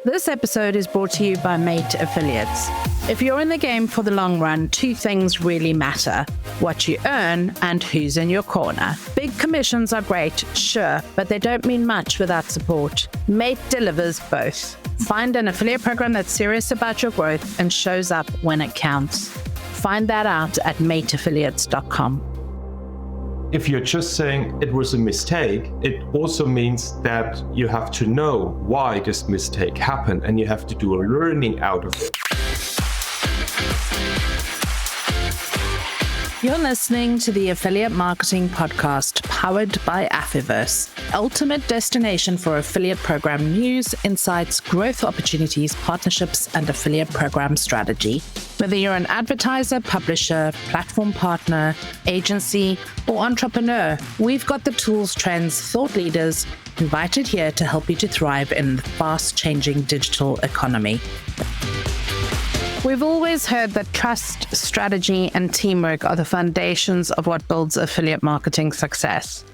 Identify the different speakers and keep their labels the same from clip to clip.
Speaker 1: This episode is brought to you by Mate Affiliates. If you're in the game for the long run, two things really matter: what you earn and who's in your corner. Big commissions are great, sure, but they don't mean much without support. Mate delivers both. Find an affiliate program that's serious about your growth and shows up when it counts. Find that out at mateaffiliates.com.
Speaker 2: If you're just saying it was a mistake, it also means that you have to know why this mistake happened and you have to do a learning out of it.
Speaker 1: You're listening to the Affiliate Marketing Podcast powered by Advertise, ultimate destination for affiliate program news, insights, growth opportunities, partnerships, and affiliate program strategy. Whether you're an advertiser, publisher, platform partner, agency, or entrepreneur, we've got the tools, trends, thought leaders invited here to help you to thrive in the fast-changing digital economy. We've always heard that trust, strategy, and teamwork are the foundations of what builds affiliate marketing success.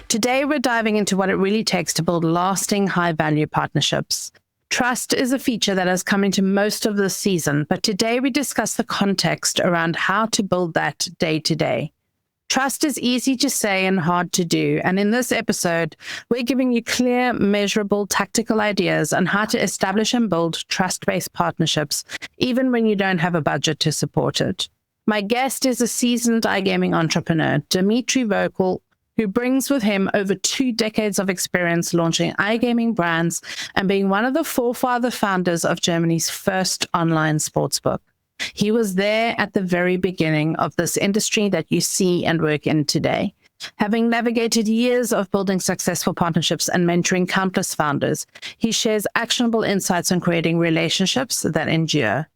Speaker 1: Today, we're diving into what it really takes to build lasting, high-value partnerships. Trust is a feature that has come into most of this season, but today we discuss the context around how to build that day to day. Trust is easy to say and hard to do, and in this episode, we're giving you clear, measurable, tactical ideas on how to establish and build trust-based partnerships, even when you don't have a budget to support it. My guest is a seasoned iGaming entrepreneur, Dimitry, who brings with him over 2 decades of experience launching iGaming brands and being one of the forefather founders of Germany's first online sportsbook. He was there at the very beginning of this industry that you see and work in today. Having navigated years of building successful partnerships and mentoring countless founders, he shares actionable insights on creating relationships that endure.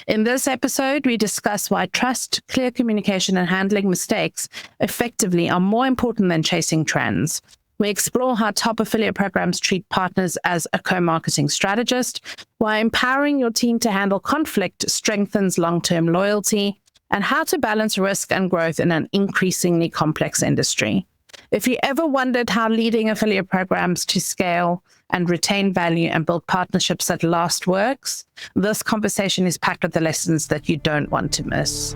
Speaker 1: In this episode, we discuss why trust, clear communication, and handling mistakes effectively are more important than chasing trends. We explore how top affiliate programs treat partners as a co-marketing strategist, why empowering your team to handle conflict strengthens long-term loyalty, and how to balance risk and growth in an increasingly complex industry. If you ever wondered how leading affiliate programs to scale and retain value and build partnerships that last works, this conversation is packed with the lessons that you don't want to miss.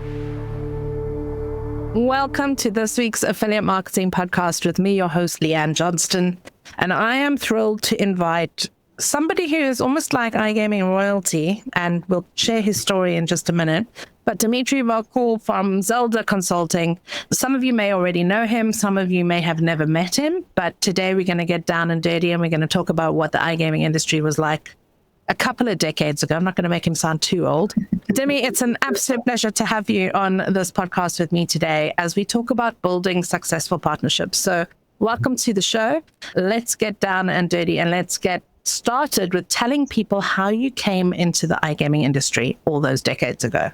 Speaker 1: Welcome to this week's Affiliate Marketing Podcast with me, your host, Leanne Johnston. And I am thrilled to invite somebody who is almost like iGaming royalty, and we'll share his story in just a minute. But Dimitry from Zelda Consulting. Some of you may already know him. Some of you may have never met him. But today we're going to get down and dirty and we're going to talk about what the iGaming industry was like a couple of decades ago. I'm not going to make him sound too old. Demi, it's an absolute pleasure to have you on this podcast with me today as we talk about building successful partnerships. So welcome to the show. Let's get down and dirty and let's get started with telling people how you came into the iGaming industry all those decades ago.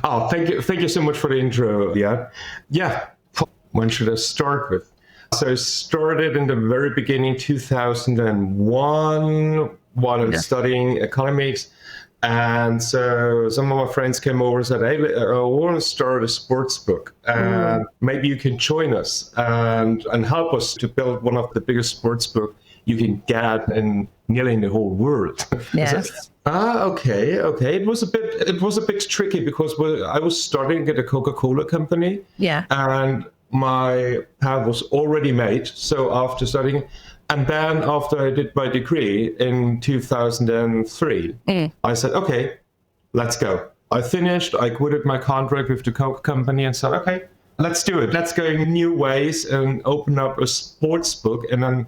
Speaker 2: Oh, thank you. Thank you so much for the intro, Leanne. Yeah, when should I start with? So I started in the very beginning, 2001, while I was studying economics. And so some of my friends came over and said, hey, I want to start a sports book. And maybe you can join us and help us to build one of the biggest sports book you can get in nearly in the whole world.
Speaker 1: Yes.
Speaker 2: Okay. It was a bit tricky because I was starting at a Coca-Cola company.
Speaker 1: Yeah.
Speaker 2: And my path was already made. So after studying, and then after I did my degree in 2003, I said, okay, let's go. I finished, I quitted my contract with the Coke company and said, okay, let's do it. Let's go in new ways and open up a sports book. And then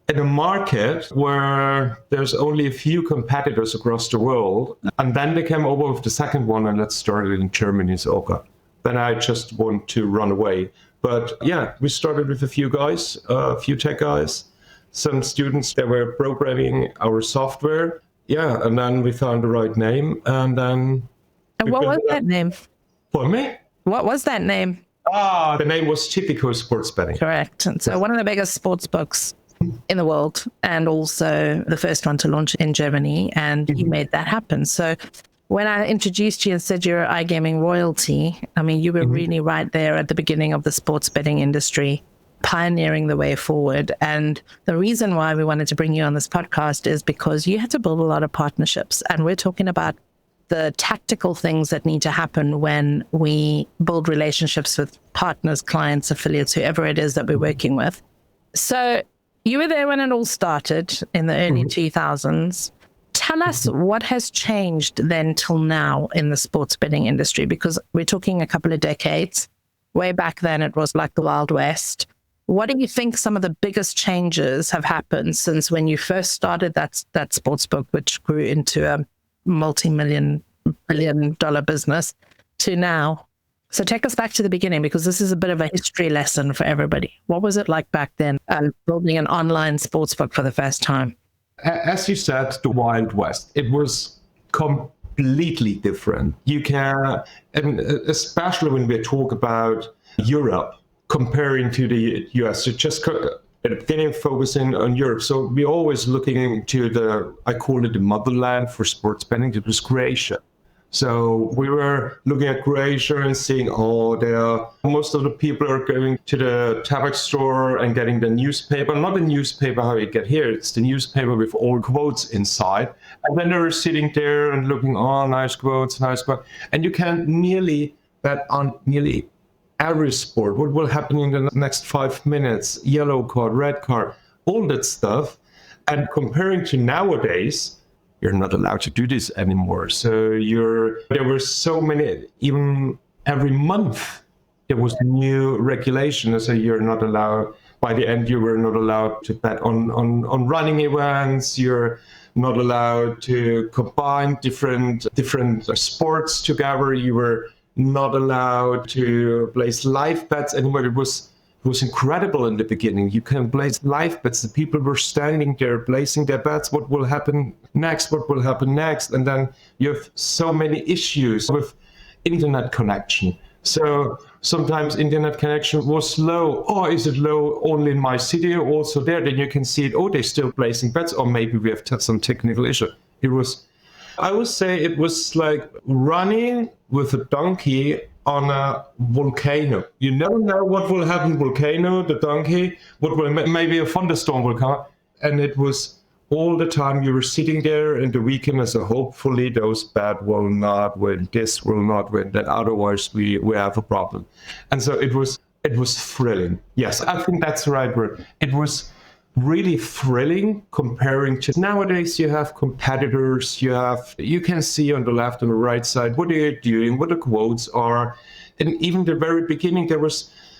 Speaker 2: in a market where there's only a few competitors across the world. And then they came over with the second one and let's start it in Germany. So, okay. Then I just want to run away. But yeah, we started with a few guys, a few tech guys, some students that were programming our software. Yeah, and then we found the right name. And then...
Speaker 1: And what was that name?
Speaker 2: For me?
Speaker 1: What was that name?
Speaker 2: The name was Typico Sports Betting.
Speaker 1: Correct. And so one of the biggest sports books in the world, and also the first one to launch in Germany, and you made that happen. So when I introduced you and said you're iGaming royalty, I mean, you were really right there at the beginning of the sports betting industry. pioneering the way forward. And the reason why we wanted to bring you on this podcast is because you had to build a lot of partnerships. And we're talking about the tactical things that need to happen when we build relationships with partners, clients, affiliates, whoever it is that we're working with. So you were there when it all started in the early 2000s. Tell us what has changed then till now in the sports betting industry, because we're talking a couple of decades. Way back then, it was like the Wild West. What do you think some of the biggest changes have happened since when you first started that sports book, which grew into a multi-billion-dollar business, to now? So take us back to the beginning, because this is a bit of a history lesson for everybody. What was it like back then, building an online sports book for the first time?
Speaker 2: As you said, the Wild West, it was completely different. You can, and especially when we talk about Europe, comparing to the US, so just at the beginning focusing on Europe. So we're always looking into I call it the motherland for sports betting. It was Croatia. So we were looking at Croatia and seeing, most of the people are going to the tobacco store and getting the newspaper. Not the newspaper how you get here, it's the newspaper with all quotes inside. And then they're sitting there and looking, nice quotes. And you can nearly bet on nearly every sport. What will happen in the next 5 minutes? Yellow card, red card, all that stuff. And comparing to nowadays, you're not allowed to do this anymore. So there were so many, even every month, there was new regulation. So you're not allowed, by the end, you were not allowed to bet on running events. You're not allowed to combine different sports together. You were not allowed to place live bets anymore. It was incredible in the beginning. You can place live bets. The people were standing there placing their bets. What will happen next? What will happen next? And then you have so many issues with internet connection. So sometimes internet connection was slow. Is it low only in my city or also there? Then you can see it. They're still placing bets. Or maybe we have some technical issue. I would say it was like running with a donkey on a volcano. You never know what will happen. Volcano, the donkey, maybe a thunderstorm will come. And it was all the time you were sitting there in the weekend as hopefully those bad will not win, this will not win, then otherwise we have a problem. And so it was thrilling. Yes, I think that's the right word. It was really thrilling comparing to nowadays. You have competitors, you can see on the left and the right side what they're doing, what the quotes are. And even the very beginning,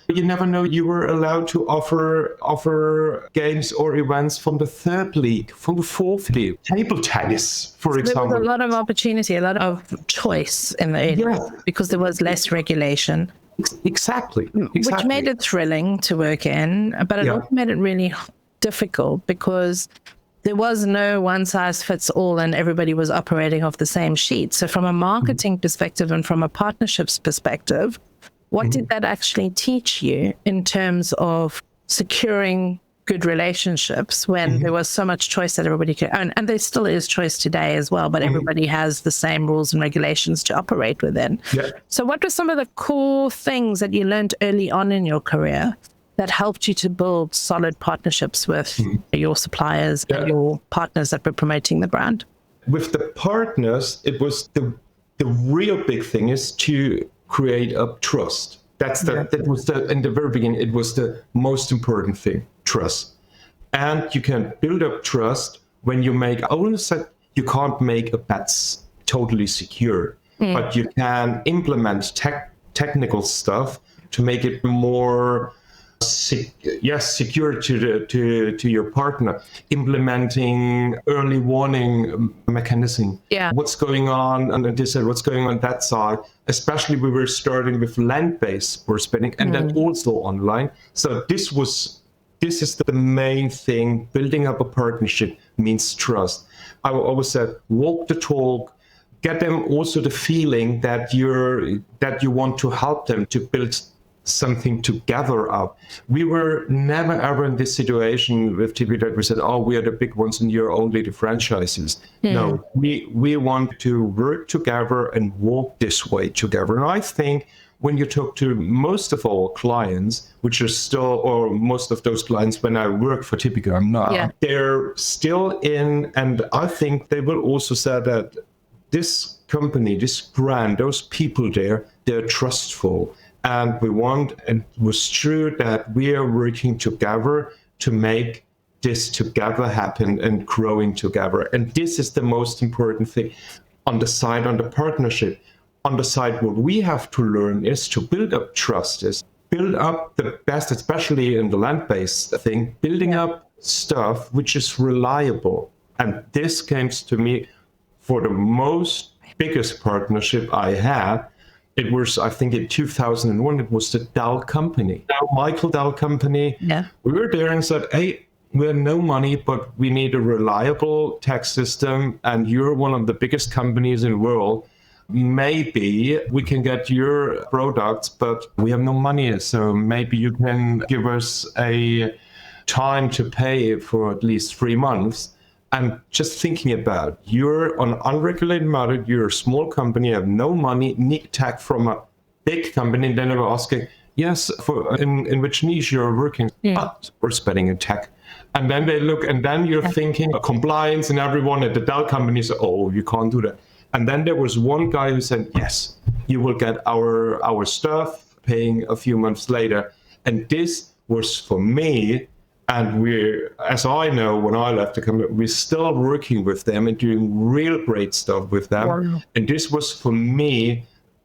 Speaker 2: you never know, you were allowed to offer games or events from the third league, from the fourth league, table tennis, for example.
Speaker 1: There was a lot of opportunity, a lot of choice in the area because there was less regulation.
Speaker 2: Exactly.
Speaker 1: Which made it thrilling to work in, but it also made it really difficult because there was no one size fits all and everybody was operating off the same sheet. So from a marketing perspective and from a partnerships perspective, what did that actually teach you in terms of securing good relationships when there was so much choice that everybody could own? And there still is choice today as well, but everybody has the same rules and regulations to operate within. Yeah. So what were some of the cool things that you learned early on in your career that helped you to build solid partnerships with your suppliers and your partners that were promoting the brand?
Speaker 2: With the partners, it was the real big thing is to create a trust. That was in the very beginning, it was the most important thing, trust. And you can build up trust when you you can't make a bet totally secure, but you can implement technical stuff to make it more secure to your partner, implementing early warning mechanism. What's going on on this side, what's going on that side. Especially we were starting with land-based sports betting and then also online. So this is the main thing. Building up a partnership means trust. I always said, walk the talk. Get them also the feeling that you want to help them to build something together up. We were never ever in this situation with TV that we said, we are the big ones and you're only the franchises. No, we want to work together and walk this way together. And I think when you talk to most of our clients, which are still, or most of those clients when I work for Tipico, I'm not, they're still in, and I think they will also say that this company, this brand, those people there, they're trustful. And we want, and it was true that we are working together to make this together happen and growing together. And this is the most important thing on the side, on the partnership. On the side, what we have to learn is to build up trust, is build up the best, especially in the land-based thing, building up stuff which is reliable. And this came to me for the most biggest partnership I had. It was, I think in 2001, it was the Dell company, Michael Dell company. Yeah. We were there and said, hey, we have no money, but we need a reliable tax system. And you're one of the biggest companies in the world. Maybe we can get your products, but we have no money. So maybe you can give us a time to pay for at least 3 months. And just thinking about, you're on unregulated market, you're a small company, you have no money, need tech from a big company. And then they were asking, yes, in which niche you're working? But we're spending in tech. And then they look, and then you're thinking compliance, and everyone at the Dell company said, oh, you can't do that. And then there was one guy who said, yes, you will get our stuff, paying a few months later. And this was for me, and we're, as I know, when I left the company, we're still working with them and doing real great stuff with them. Wow. And this was for me,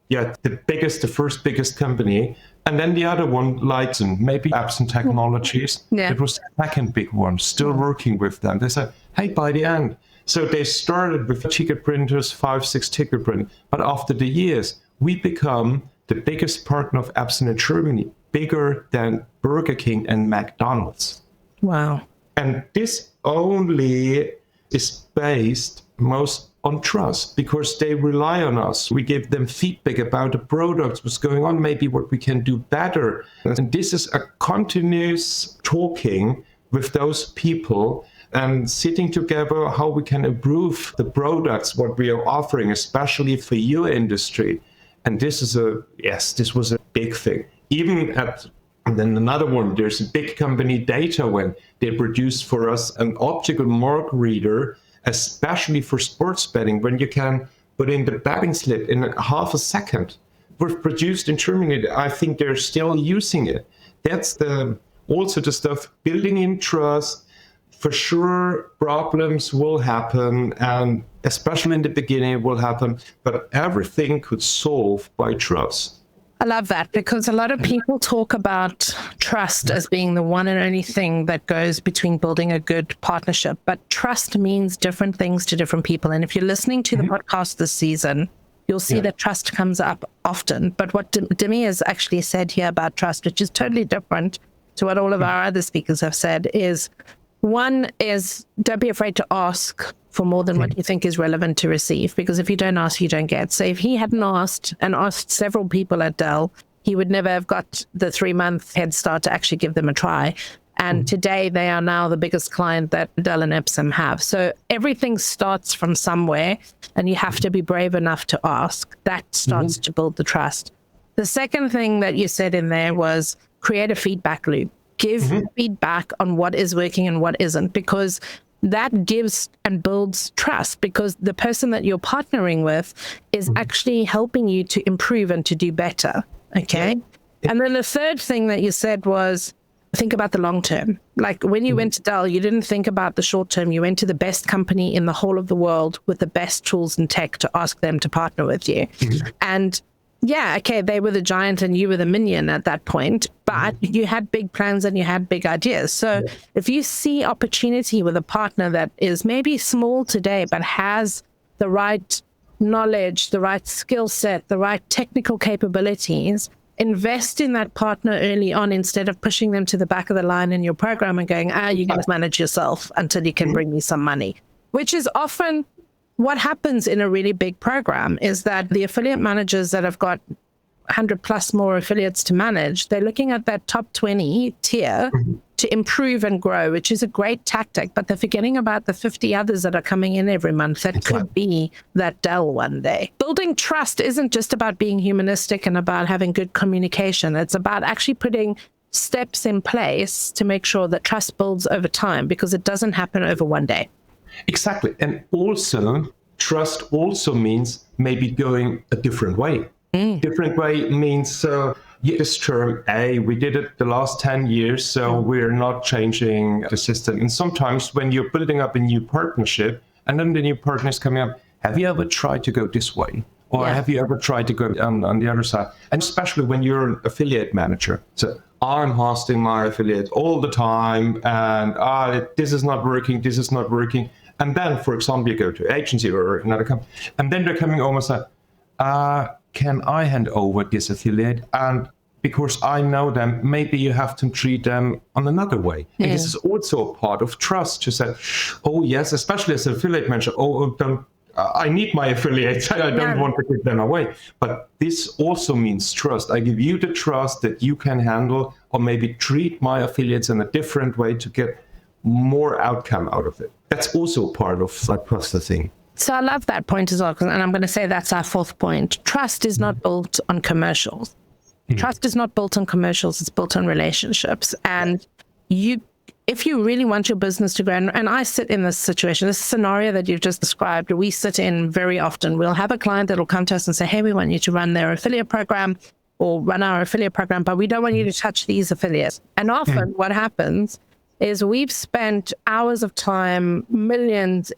Speaker 2: the first biggest company. And then the other one, like maybe Epson Technologies, it was the second big one, still working with them. They said, hey, by the end. So they started with ticket printers, 5-6 ticket print. But after the years, we become the biggest partner of Epson in Germany, bigger than Burger King and McDonald's.
Speaker 1: Wow.
Speaker 2: And this only is based most on trust, because they rely on us. We give them feedback about the products, what's going on, maybe what we can do better. And this is a continuous talking with those people and sitting together how we can improve the products, what we are offering, especially for your industry. And this was a big thing. And then another one, there's a big company, Data, when they produced for us an optical mark reader, especially for sports betting, when you can put in the betting slip in half a second. We're produced in Germany. I think they're still using it. That's also the stuff, building in trust. For sure, problems will happen, and especially in the beginning it will happen, but everything could solve by trust.
Speaker 1: I love that, because a lot of people talk about trust as being the one and only thing that goes between building a good partnership. But trust means different things to different people. And if you're listening to the podcast this season, you'll see that trust comes up often. But what Dimi has actually said here about trust, which is totally different to what all of our other speakers have said, is one is, don't be afraid to ask for more than what you think is relevant to receive, because if you don't ask, you don't get. So if he hadn't asked several people at Dell, he would never have got the 3-month head start to actually give them a try. And today they are now the biggest client that Dell and Epson have. So everything starts from somewhere, and you have to be brave enough to ask. That starts to build the trust. The second thing that you said in there was create a feedback loop. Give feedback on what is working and what isn't, because that gives and builds trust, because the person that you're partnering with is actually helping you to improve and to do better. Okay. And then the third thing that you said was think about the long term. Like when you went to Dell, you didn't think about the short term. You went to the best company in the whole of the world with the best tools and tech to ask them to partner with you. And they were the giant and you were the minion at that point, but you had big plans and you had big ideas. So if you see opportunity with a partner that is maybe small today, but has the right knowledge, the right skill set, the right technical capabilities, invest in that partner early on instead of pushing them to the back of the line in your program and going, you can manage yourself until you can bring me some money, which is often what happens in a really big program. Is that the affiliate managers that have got 100 plus more affiliates to manage, they're looking at that top 20 tier to improve and grow, which is a great tactic, but they're forgetting about the 50 others that are coming in every month that could be that Dell one day. Building trust isn't just about being humanistic and about having good communication. It's about actually putting steps in place to make sure that trust builds over time, because it doesn't happen over one day.
Speaker 2: Exactly. And also, trust also means maybe going a different way. Different way means, this term, we did it the last 10 years, so we're not changing the system. And sometimes when you're building up a new partnership, and then the new partner is coming up, have you ever tried to go this way? Or have you ever tried to go on the other side? And especially when you're an affiliate manager. So I'm hosting my affiliate all the time, and this is not working, this is not working. And then, for example, you go to an agency or another company, and then they're coming almost like, can I hand over this affiliate? And because I know them, maybe you have to treat them on another way. And this is also a part of trust to say, oh yes, especially as an affiliate manager, I need my affiliates. I don't want to give them away. But this also means trust. I give you the trust that you can handle or maybe treat my affiliates in a different way to get more outcome out of it. That's also part of that processing.
Speaker 1: So I love that point as well, and I'm going to say that's our fourth point. Trust is not built on commercials. Trust is not built on commercials. It's built on relationships. And if you really want your business to grow, and I sit in this situation, this scenario that you've just described, we sit in very often. We'll have a client that will come to us and say, hey, we want you to run their affiliate program or run our affiliate program, but we don't want you to touch these affiliates. And often what happens is we've spent hours of time, millions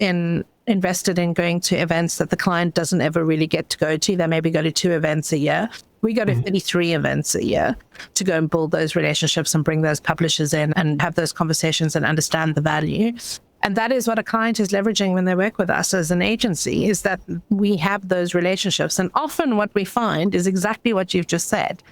Speaker 1: invested in going to events that the client doesn't ever really get to go to. They maybe go to 2 events a year. We go to 33 events a year to go and build those relationships and bring those publishers in and have those conversations and understand the value. And that is what a client is leveraging when they work with us as an agency, is that we have those relationships. And often what we find is exactly what you've just said.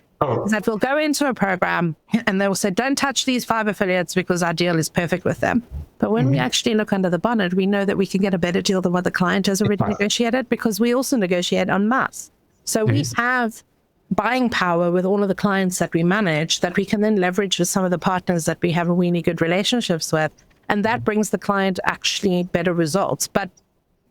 Speaker 1: Is that we'll go into a program and they will say, don't touch these 5 affiliates because our deal is perfect with them. But when we actually look under the bonnet, we know that we can get a better deal than what the client has already negotiated, because we also negotiate en masse. So we have buying power with all of the clients that we manage that we can then leverage with some of the partners that we have really good relationships with. And that brings the client actually better results. But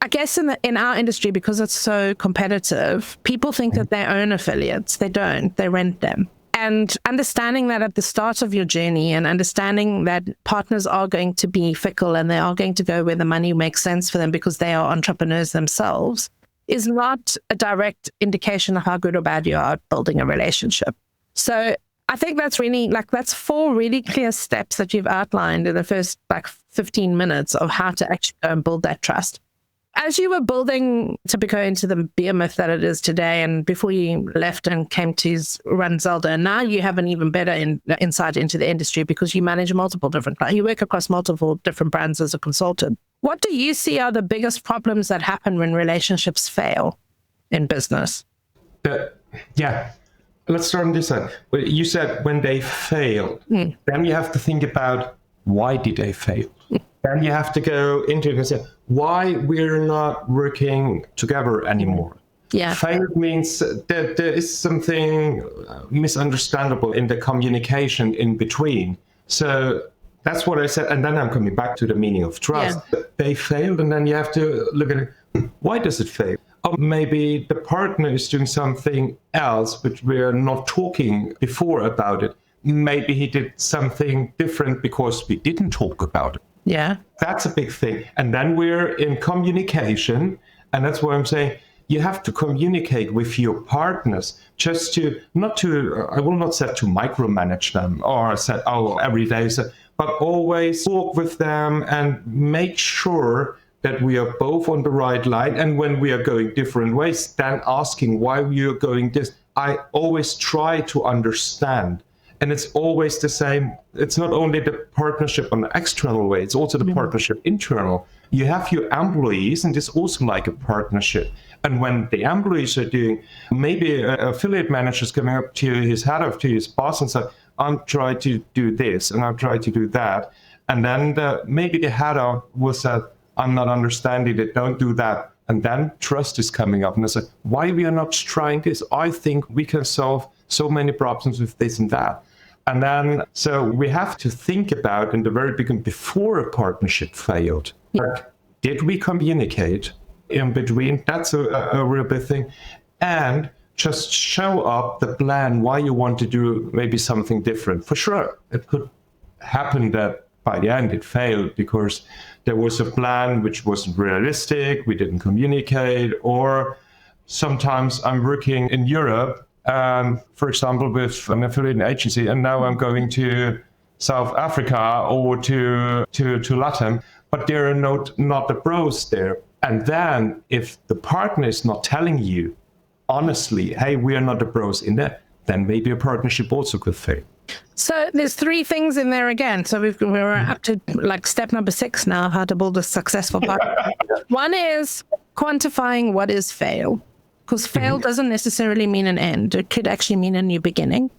Speaker 1: I guess in our industry, because it's so competitive, people think that they own affiliates. They don't. They rent them. And understanding that at the start of your journey, and understanding that partners are going to be fickle and they are going to go where the money makes sense for them because they are entrepreneurs themselves, is not a direct indication of how good or bad you are at building a relationship. So I think that's really, that's 4 really clear steps that you've outlined in the first 15 minutes of how to actually go and build that trust. As you were building Tipico into the behemoth that it is today, and before you left and came to run Zelda, now you have an even better insight into the industry because you manage multiple different clients. You work across multiple different brands as a consultant. What do you see are the biggest problems that happen when relationships fail in business?
Speaker 2: Let's start on this side. You said when they failed, then you have to think about why did they fail? Then you have to go into it and say, why we're not working together anymore. Failed means that there is something misunderstandable in the communication in between. So that's what I said. And then I'm coming back to the meaning of trust. They failed, and then you have to look at it. Why does it fail? Or maybe the partner is doing something else, which we're not talking before about it. Maybe he did something different because we didn't talk about it. That's a big thing. And then we're in communication. And that's why I'm saying you have to communicate with your partners just I will not say to micromanage them or say, every day, but always talk with them and make sure that we are both on the right line. And when we are going different ways, then asking why we are going this. I always try to understand. And it's always the same. It's not only the partnership on the external way, it's also the partnership internal. You have your employees, and it's also like a partnership. And when the employees are doing, maybe an affiliate manager is coming up to his head of, to his boss and say, I'm trying to do this, and I'm trying to do that. And then maybe the head of will say, I'm not understanding it, don't do that. And then trust is coming up. And I say, why we are not trying this? I think we can solve so many problems with this and that. And then, so we have to think about in the very beginning, before a partnership failed, like, did we communicate in between? That's a real big thing. And just show up the plan why you want to do maybe something different. For sure, it could happen that by the end it failed because there was a plan which wasn't realistic, we didn't communicate, or sometimes I'm working in Europe, for example, with an affiliate agency, and now I'm going to South Africa or to Latin, but there are not the pros there. And then if the partner is not telling you honestly, hey, we are not the pros in that, then maybe a partnership also could fail.
Speaker 1: So there's 3 things in there again. So we're up to like step number 6 now, how to build a successful partnership. One is quantifying what is fail, because fail doesn't necessarily mean an end. It could actually mean a new beginning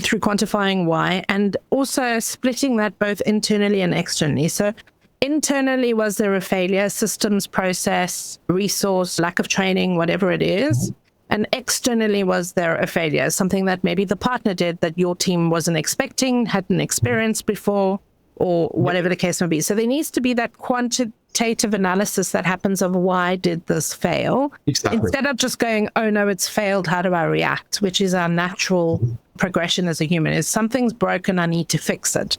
Speaker 1: through quantifying why, and also splitting that both internally and externally. So internally, was there a failure, systems, process, resource, lack of training, whatever it is? And externally, was there a failure, something that maybe the partner did that your team wasn't expecting, hadn't experienced before, or whatever the case may be. So there needs to be that quantitative analysis that happens of why did this fail?
Speaker 2: Exactly.
Speaker 1: Instead of just going, oh no, it's failed, how do I react? Which is our natural progression as a human, is something's broken, I need to fix it.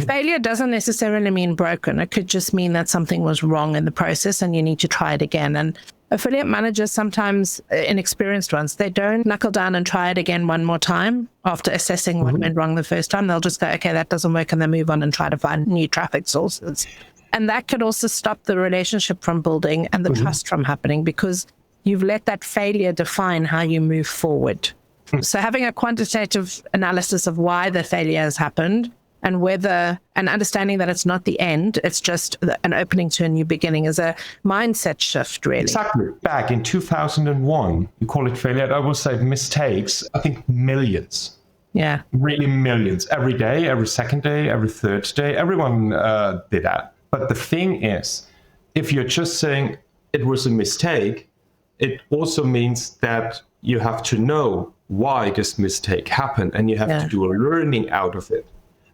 Speaker 1: Failure doesn't necessarily mean broken. It could just mean that something was wrong in the process and you need to try it again. And affiliate managers, sometimes inexperienced ones, they don't knuckle down and try it again one more time after assessing what went wrong the first time. They'll just go, okay, that doesn't work, and they move on and try to find new traffic sources. And that could also stop the relationship from building and the trust from happening, because you've let that failure define how you move forward. So having a quantitative analysis of why the failure has happened, and understanding that it's not the end, it's just an opening to a new beginning, is a mindset shift, really.
Speaker 2: Exactly. Back in 2001, you call it failure, I will say mistakes, I think millions.
Speaker 1: Yeah.
Speaker 2: Really millions. Every day, every second day, every third day, everyone did that. But the thing is, if you're just saying it was a mistake, it also means that you have to know why this mistake happened, and you have to do a learning out of it.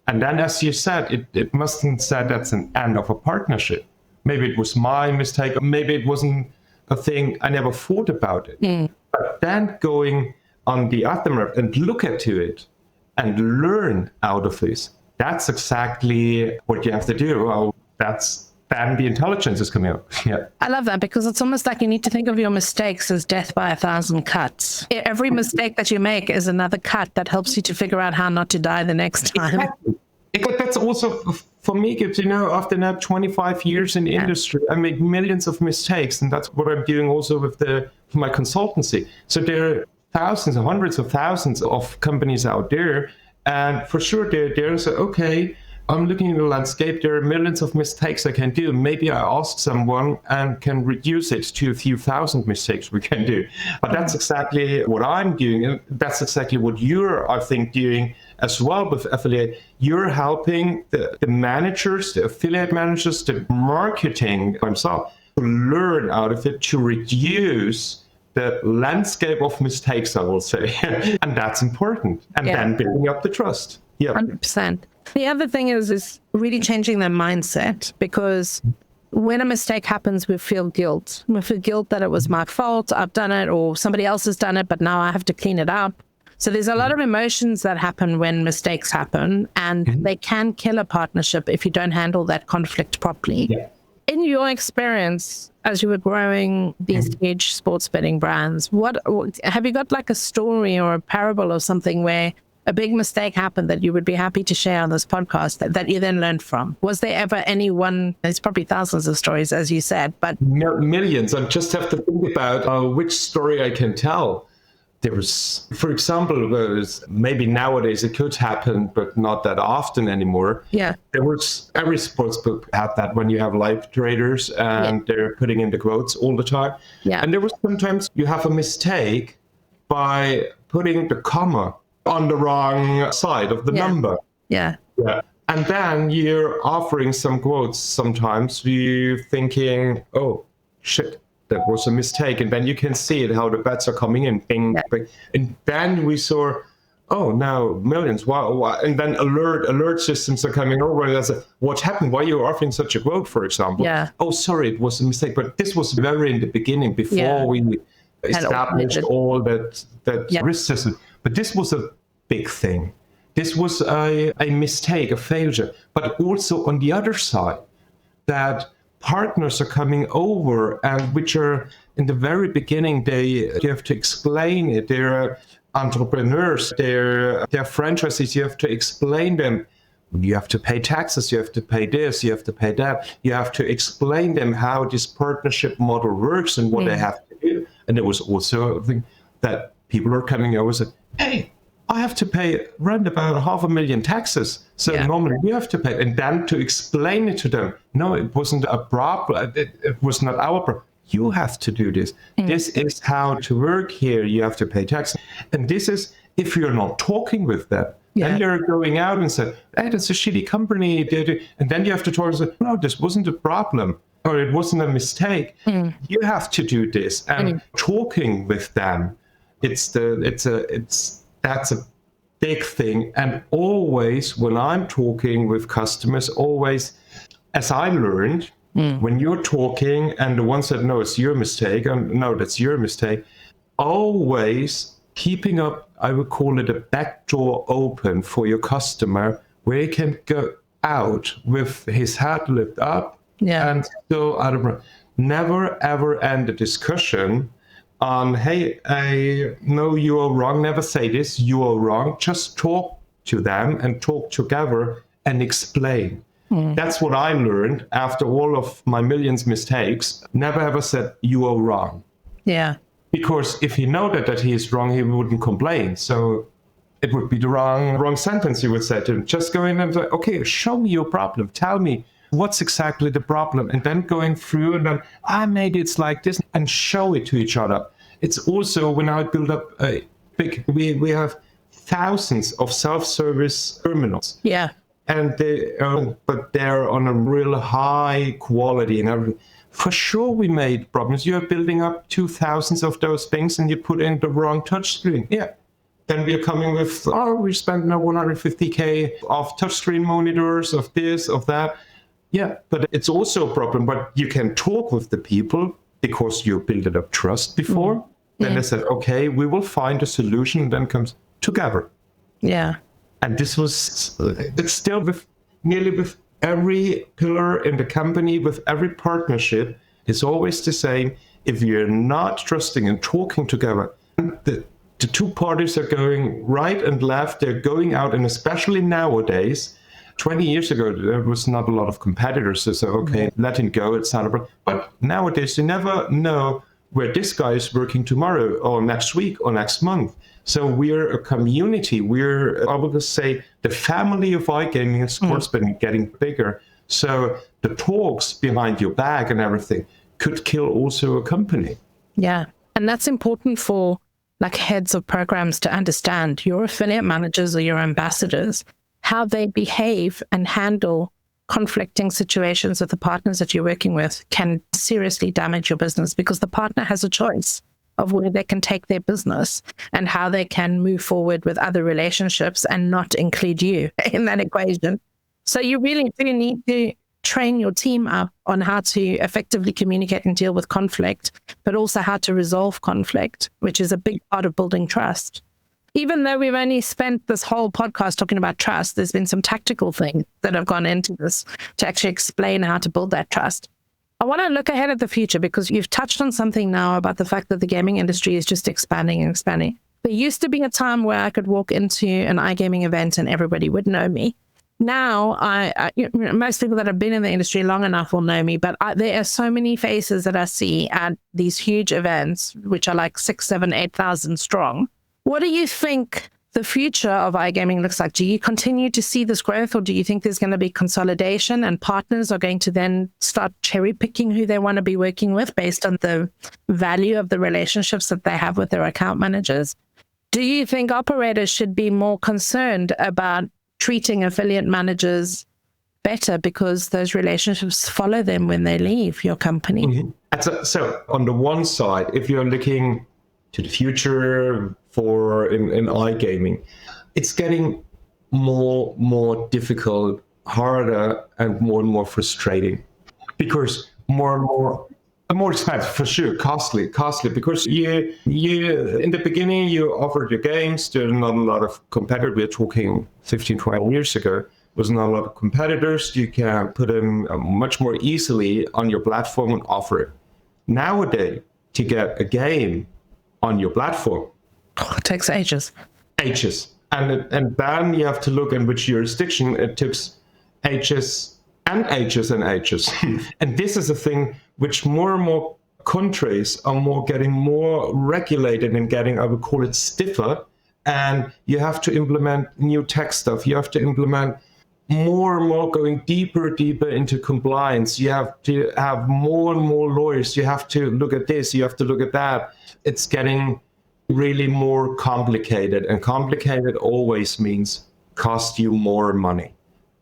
Speaker 2: And then, as you said, it mustn't say that's an end of a partnership. Maybe it was my mistake, or maybe it wasn't a thing, I never thought about it. But then going on the aftermath and look into it and learn out of this, that's exactly what you have to do. Well, then the intelligence is coming out. Yeah.
Speaker 1: I love that, because it's almost like you need to think of your mistakes as death by 1,000 cuts. Every mistake that you make is another cut that helps you to figure out how not to die the next time.
Speaker 2: Exactly. That's also for me, because, after now 25 years in the industry, I made millions of mistakes, and that's what I'm doing also with my consultancy. So there are thousands and hundreds of thousands of companies out there, and for sure there's okay, I'm looking at the landscape, there are millions of mistakes I can do. Maybe I ask someone and can reduce it to a few thousand mistakes we can do. But that's exactly what I'm doing. And that's exactly what you're, I think, doing as well with affiliate. You're helping the managers, the affiliate managers, the marketing themselves to learn out of it, to reduce the landscape of mistakes, I will say. And that's important. And then building up the trust. Yeah.
Speaker 1: 100%. The other thing is really changing their mindset, because when a mistake happens, we feel guilt. We feel guilt that it was my fault, I've done it, or somebody else has done it, but now I have to clean it up. So there's a lot of emotions that happen when mistakes happen, and they can kill a partnership if you don't handle that conflict properly. Yeah. In your experience, as you were growing these huge sports betting brands, what have you got, like a story or a parable or something where a big mistake happened that you would be happy to share on this podcast that you then learned from? Was there ever any one? There's probably thousands of stories, as you said, but
Speaker 2: millions. I just have to think about which story I can tell. There was, for example, maybe nowadays it could happen, but not that often anymore.
Speaker 1: Yeah.
Speaker 2: There was, every sportsbook had that when you have live traders and they're putting in the quotes all the time.
Speaker 1: Yeah.
Speaker 2: And there was sometimes you have a mistake by putting the comma on the wrong side of the number.
Speaker 1: Yeah.
Speaker 2: And then you're offering some quotes sometimes, you thinking, oh, shit, that was a mistake. And then you can see it, how the bets are coming in. Bing, bing. And then we saw, oh, now millions, wow. And then alert systems are coming over. And say, what happened? Why are you offering such a quote, for example?
Speaker 1: Yeah.
Speaker 2: Oh, sorry, it was a mistake. But this was very in the beginning, before we established all that risk system. But this was a big thing. This was a mistake, a failure. But also on the other side, that partners are coming over, and which are in the very beginning, you have to explain it. They're entrepreneurs, they're franchisees. You have to explain them. You have to pay taxes, you have to pay this, you have to pay that. You have to explain them how this partnership model works and what they have to do. And there was also a thing that people are coming over and say, hey, I have to pay around about 500,000 taxes. So normally you have to pay. And then to explain it to them, no, it wasn't a problem. It was not our problem. You have to do this. This is how to work here. You have to pay taxes. And this is, if you're not talking with them, then you're going out and say, hey, that's a shitty company. And then you have to talk and say, no, this wasn't a problem, or it wasn't a mistake. You have to do this. And talking with them, that's a big thing. And always, when I'm talking with customers, always, as I learned, when you're talking and the one said, no, it's your mistake, and no, that's your mistake, always keeping up, I would call it a back door open for your customer, where he can go out with his head lifted up and still out of. Never ever end a discussion on, hey, I know you are wrong. Never say this, you are wrong. Just talk to them and talk together and explain. That's what I learned after all of my millions mistakes. Never ever said, you are wrong.
Speaker 1: Yeah.
Speaker 2: Because if he know that he is wrong, he wouldn't complain. So it would be the wrong sentence you would say to him. Just go in and say, okay, show me your problem. Tell me what's exactly the problem. And then going through and then, maybe it's like this, and show it to each other. It's also when I build up a big, we have thousands of self-service terminals.
Speaker 1: Yeah.
Speaker 2: And but they're on a real high quality and everything. For sure, we made problems. You're building up 2,000 of those things and you put in the wrong touchscreen. Yeah. Then we're coming with, we spent now 150K of touchscreen monitors, of this, of that. Yeah, but it's also a problem. But you can talk with the people because you built up trust before. Then they said, okay, we will find a solution, and then comes together.
Speaker 1: Yeah.
Speaker 2: And this was, it's still with every pillar in the company, with every partnership, it's always the same. If you're not trusting and talking together, the two parties are going right and left, they're going out, and especially nowadays, 20 years ago, there was not a lot of competitors. So, okay, let him go, it's not a problem. But nowadays, you never know where this guy is working tomorrow or next week or next month. So we're a community. We're, I would say, the family of iGaming has, of course, been getting bigger. So the talks behind your back and everything could kill also a company.
Speaker 1: Yeah. And that's important for like heads of programs to understand. Your affiliate managers or your ambassadors, how they behave and handle conflicting situations with the partners that you're working with can seriously damage your business, because the partner has a choice of where they can take their business and how they can move forward with other relationships and not include you in that equation. So you really do need to train your team up on how to effectively communicate and deal with conflict, but also how to resolve conflict, which is a big part of building trust. Even though we've only spent this whole podcast talking about trust, there's been some tactical things that have gone into this to actually explain how to build that trust. I want to look ahead at the future, because you've touched on something now about the fact that the gaming industry is just expanding and expanding. There used to be a time where I could walk into an iGaming event and everybody would know me. Now, most people that have been in the industry long enough will know me, but there are so many faces that I see at these huge events, which are like 6,000, 7,000, 8,000 strong. What do you think the future of iGaming looks like? Do you continue to see this growth, or do you think there's going to be consolidation and partners are going to then start cherry picking who they want to be working with based on the value of the relationships that they have with their account managers? Do you think operators should be more concerned about treating affiliate managers better because those relationships follow them when they leave your company?
Speaker 2: So on the one side, if you're looking to the future for in iGaming. It's getting more difficult, harder, and more frustrating, because more and more expensive, for sure, costly, because you in the beginning you offered your games. There are not a lot of competitors. We're talking 15, 20 years ago. Was not a lot of competitors. You can put them much more easily on your platform and offer it. Nowadays, to get a game on your platform,
Speaker 1: it takes ages.
Speaker 2: And then you have to look in which jurisdiction. It takes ages and ages and ages. And this is a thing which more and more countries are getting more regulated and getting, I would call it, stiffer. And you have to implement new tech stuff. You have to implement more and more, going deeper into compliance. You have to have more and more lawyers. You have to look at this. You have to look at that. It's getting really more complicated, and complicated always means cost you more money.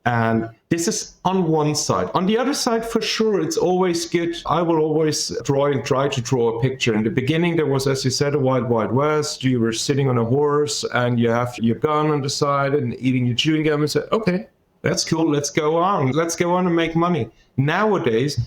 Speaker 2: And this is on one side. On the other side, for sure, it's always good. I will always try to draw a picture. In the beginning, there was, as you said, a wild west. You were sitting on a horse and you have your gun on the side and eating your chewing gum and said, okay, that's cool. Let's go on and make money. Nowadays,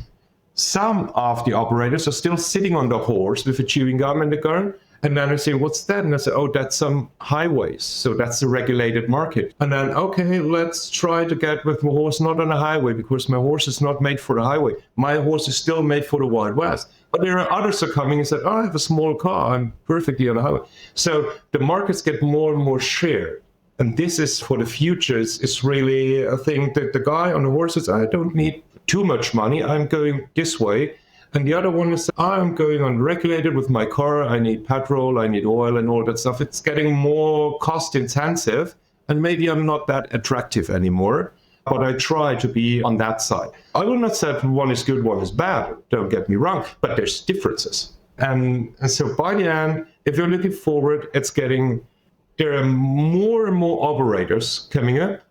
Speaker 2: some of the operators are still sitting on the horse with a chewing gum in the gun. And then I say, what's that? And I say, oh, that's some highways. So that's a regulated market. And then, okay, let's try to get with my horse not on a highway, because my horse is not made for the highway. My horse is still made for the Wild West. But there are others who are coming and say, oh, I have a small car. I'm perfectly on the highway. So the markets get more and more shared. And this is for the future. It's really a thing that the guy on the horse says, I don't need too much money. I'm going this way. And the other one is, I'm going unregulated with my car. I need petrol, I need oil and all that stuff. It's getting more cost intensive. And maybe I'm not that attractive anymore. But I try to be on that side. I will not say one is good, one is bad. Don't get me wrong. But there's differences. And so by the end, if you're looking forward, there are more and more operators coming up.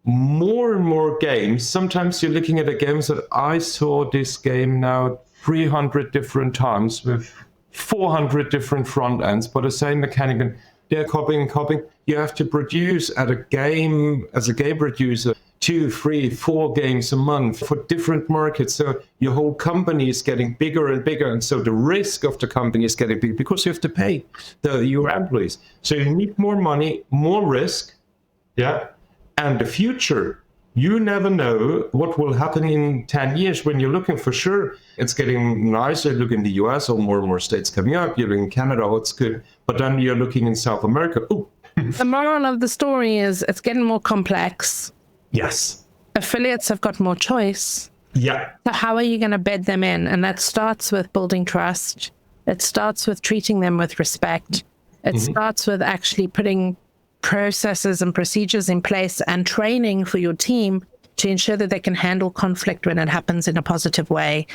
Speaker 2: More and more games. Sometimes you're looking at a game that I saw this game now 300 different times with 400 different front ends, but the same mechanic, and they're copying. You have to produce as a game producer 2, 3, 4 games a month for different markets. So your whole company is getting bigger and bigger, and so the risk of the company is getting big because you have to pay your employees. So you need more money, more risk, and the future. You never know what will happen in 10 years when you're looking. For sure, it's getting nicer. Look in the US, or more and more states coming up. You're in Canada, it's good. But then you're looking in South America. Ooh.
Speaker 1: The moral of the story is it's getting more complex.
Speaker 2: Yes.
Speaker 1: Affiliates have got more choice.
Speaker 2: Yeah.
Speaker 1: So how are you going to bed them in? And that starts with building trust. It starts with treating them with respect. It starts with actually putting processes and procedures in place and training for your team to ensure that they can handle conflict when it happens in a positive way.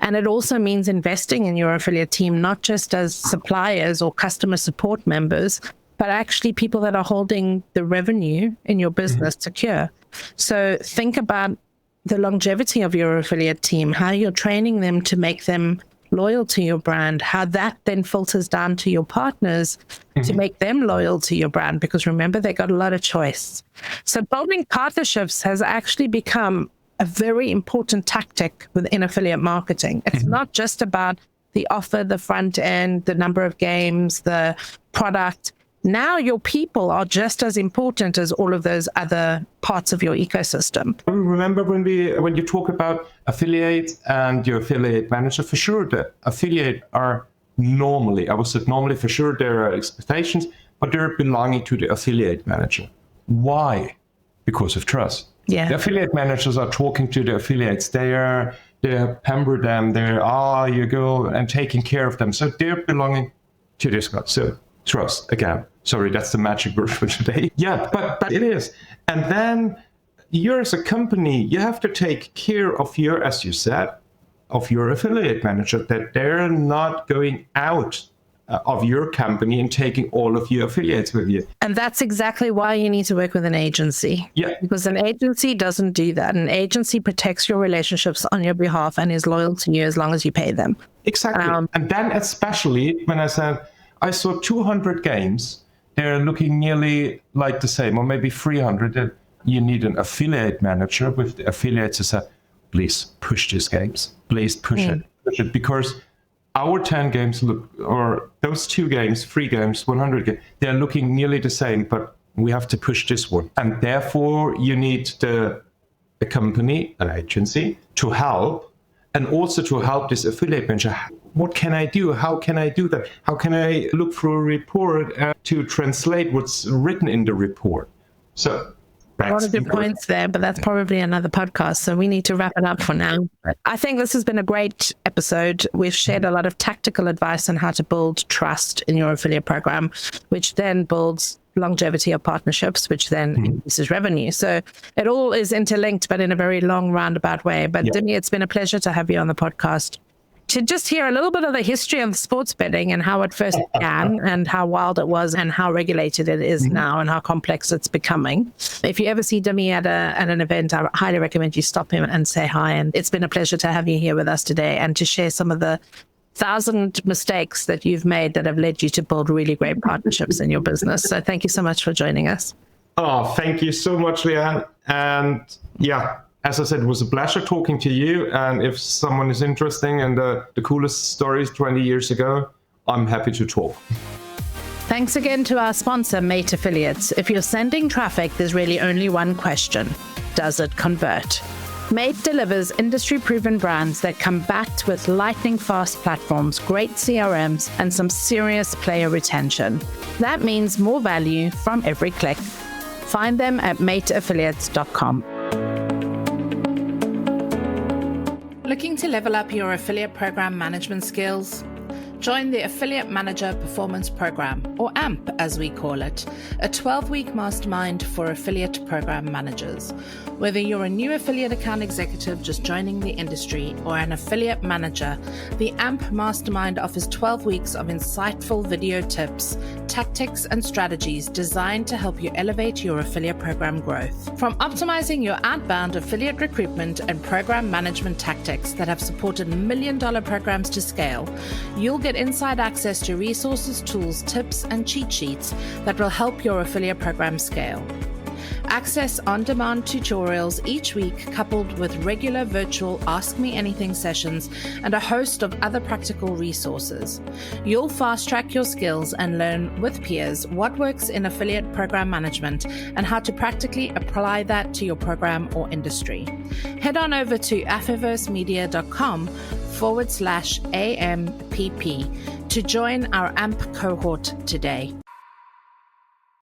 Speaker 1: And it also means investing in your affiliate team, not just as suppliers or customer support members, but actually people that are holding the revenue in your business secure. So think about the longevity of your affiliate team, how you're training them to make them loyal to your brand, how that then filters down to your partners to make them loyal to your brand, because remember, they got a lot of choice. So building partnerships has actually become a very important tactic within affiliate marketing. It's not just about the offer, the front end, the number of games, the product. Now your people are just as important as all of those other parts of your ecosystem.
Speaker 2: Remember when you talk about affiliate and your affiliate manager, for sure the affiliate are normally for sure there are expectations, but they're belonging to the affiliate manager. Why? Because of trust.
Speaker 1: Yeah.
Speaker 2: The affiliate managers are talking to the affiliates. They pamper them. You go and taking care of them. So they're belonging to this guy. So trust again. Sorry, that's the magic word for today. Yeah, but it is. And then you as a company, you have to take care of as you said, of your affiliate manager, that they're not going out of your company and taking all of your affiliates with you.
Speaker 1: And that's exactly why you need to work with an agency.
Speaker 2: Yeah.
Speaker 1: Because an agency doesn't do that. An agency protects your relationships on your behalf and is loyal to you as long as you pay them.
Speaker 2: Exactly. And then especially when I said, I saw 200 games. They're looking nearly like the same, or maybe 300. You need an affiliate manager with the affiliates to say, please push these games. Please push it. Because our 10 games look, or those 2 games, 3 games, 100 games, they're looking nearly the same, but we have to push this one. And therefore, you need a company, an agency, to help, and also to help this affiliate manager. What can I do? How can I do that? How can I look through a report to translate what's written in the report? So
Speaker 1: a lot of good points there, but that's probably another podcast. So we need to wrap it up for now. I think this has been a great episode. We've shared a lot of tactical advice on how to build trust in your affiliate program, which then builds longevity of partnerships, which then increases revenue. So it all is interlinked, but in a very long roundabout way. But Dimi, it's been a pleasure to have you on the podcast to just hear a little bit of the history of sports betting and how it first began and how wild it was and how regulated it is now and how complex it's becoming. If you ever see Dimi at an event, I highly recommend you stop him and say hi. And it's been a pleasure to have you here with us today and to share some of the 1,000 mistakes that you've made that have led you to build really great partnerships in your business. So thank you so much for joining us.
Speaker 2: Oh, thank you so much, Leanne. And as I said, it was a pleasure talking to you. And if someone is interested in the coolest stories 20 years ago, I'm happy to talk.
Speaker 1: Thanks again to our sponsor, Mate Affiliates. If you're sending traffic, there's really only one question. Does it convert? Mate delivers industry-proven brands that come backed with lightning-fast platforms, great CRMs, and some serious player retention. That means more value from every click. Find them at mateaffiliates.com. Looking to level up your affiliate program management skills? Join the Affiliate Manager Performance Program, or AMP as we call it, a 12-week mastermind for affiliate program managers. Whether you're a new affiliate account executive just joining the industry or an affiliate manager, the AMP Mastermind offers 12 weeks of insightful video tips, tactics, and strategies designed to help you elevate your affiliate program growth. From optimizing your outbound affiliate recruitment and program management tactics that have supported million-dollar programs to scale, you'll get inside access to resources, tools, tips, and cheat sheets that will help your affiliate program scale. Access on-demand tutorials each week, coupled with regular virtual Ask Me Anything sessions and a host of other practical resources. You'll fast-track your skills and learn with peers what works in affiliate program management and how to practically apply that to your program or industry. Head on over to affiversemedia.com/AMPP to join our AMP cohort today.